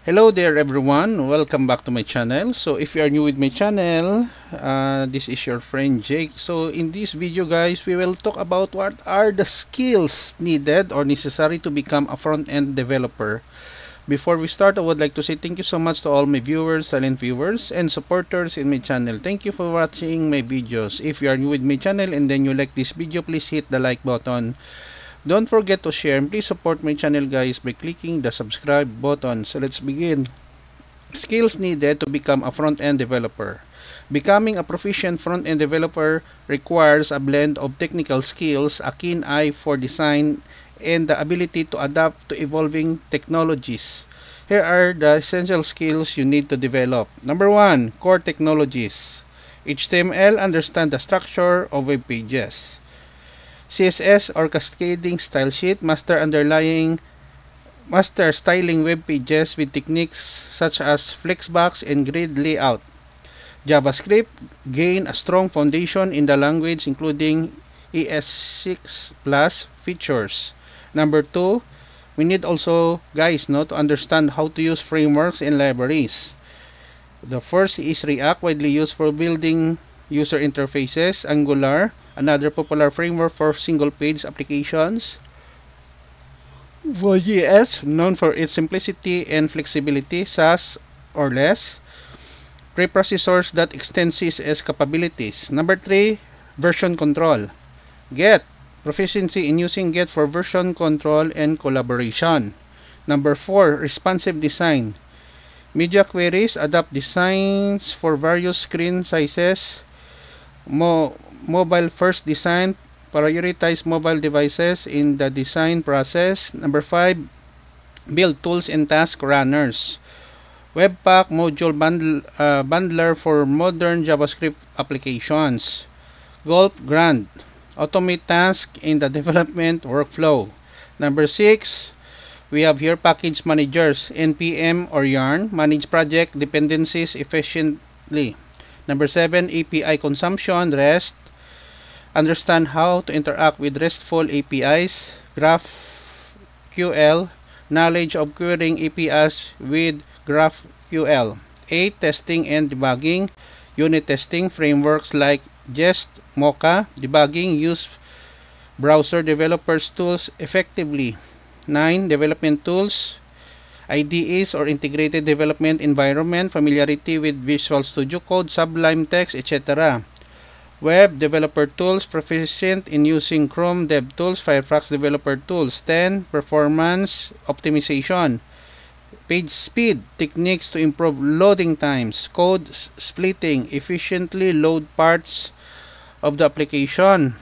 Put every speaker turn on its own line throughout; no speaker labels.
Hello there everyone, welcome back to my channel. So if you are new with my channel, this is your friend Jake. So in this video guys, we will talk about what are the skills needed or necessary to become a front-end developer. Before we start, I would like to say thank you so much to all my viewers, silent viewers, and supporters in my channel. Thank you for watching my videos. If you are new with my channel and then you like this video, please hit the like button. Don't forget to share and please support my channel guys by clicking the subscribe button. So let's begin. Skills needed to become a front-end developer. Becoming a proficient front-end developer requires a blend of technical skills, a keen eye for design, and the ability to adapt to evolving technologies. Here are the essential skills you need to develop. Number 1, core technologies. HTML, understand the structure of web pages. CSS or cascading style sheet, master styling web pages with techniques such as flexbox and grid layout. JavaScript, gain a strong foundation in the language including ES6 plus features. Number 2, we need also guys to understand how to use frameworks and libraries. The first is React, widely used for building user interfaces. Angular, another popular framework for single-page applications. Vue.js, known for its simplicity and flexibility, SAS or less. Preprocessors that extend CSS capabilities. Number 3, version control. Get, proficiency in using Get for version control and collaboration. Number 4, responsive design. Media queries, adapt designs for various screen sizes. Mobile first design, prioritize mobile devices in the design process. Number 5, build tools and task runners. Webpack module bundler for modern JavaScript applications. Gulp Grand, automate tasks in the development workflow. Number 6, we have here package managers, NPM or Yarn, manage project dependencies efficiently. Number 7, API consumption, REST, understand how to interact with RESTful APIs. GraphQL, knowledge of querying APIs with GraphQL. 8, testing and debugging, unit testing, frameworks like Jest, Mocha, debugging, use browser developers tools effectively. 9, development tools, IDEs or integrated development environment, familiarity with Visual Studio Code, Sublime Text, etc. Web developer tools, proficient in using Chrome DevTools, Firefox developer tools. 10, performance optimization, page speed, techniques to improve loading times, code splitting, efficiently load parts of the application.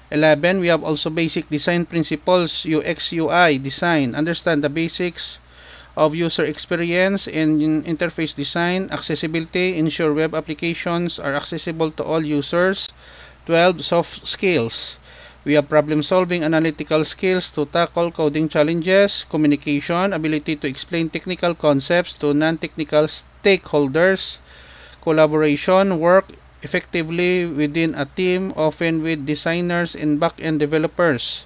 11, we have also basic design principles, UX UI design, understand the basics of user experience and interface design. Accessibility, ensure web applications are accessible to all users. 12, soft skills, we have problem solving, analytical skills to tackle coding challenges. Communication, ability to explain technical concepts to non-technical stakeholders. Collaboration, work effectively within a team, often with designers and back-end developers.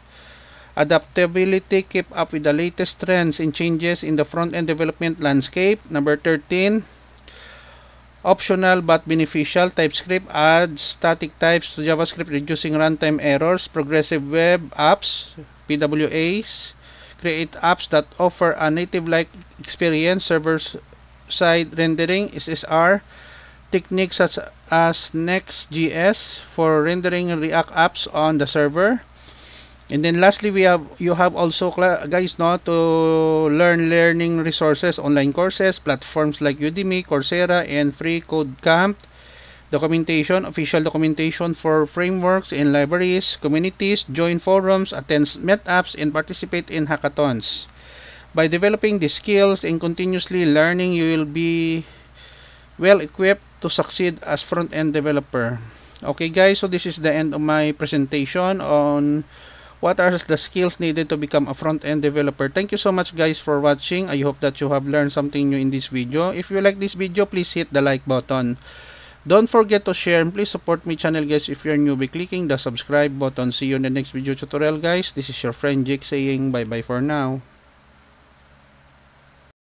Adaptability, keep up with the latest trends and changes in the front-end development landscape. Number 13, optional but beneficial, TypeScript adds static types to JavaScript, reducing runtime errors. Progressive web apps, PWAs, create apps that offer a native-like experience. Server-side rendering, SSR, techniques such as Next.js for rendering React apps on the server. And then lastly, you have also guys to learn learning resources, online courses, platforms like Udemy, Coursera, and Free Code Camp. Documentation, official documentation for frameworks and libraries. Communities, join forums, attend meetups, and participate in hackathons. By developing these skills and continuously learning, you will be well equipped to succeed as front-end developer. Okay guys, so this is the end of my presentation on what are the skills needed to become a front-end developer. Thank you so much guys for watching. I hope that you have learned something new in this video. If you like this video, please hit the like button. Don't forget to share and please support my channel guys if you're new by clicking the subscribe button. See you in the next video tutorial guys. This is your friend Jake saying bye bye for now.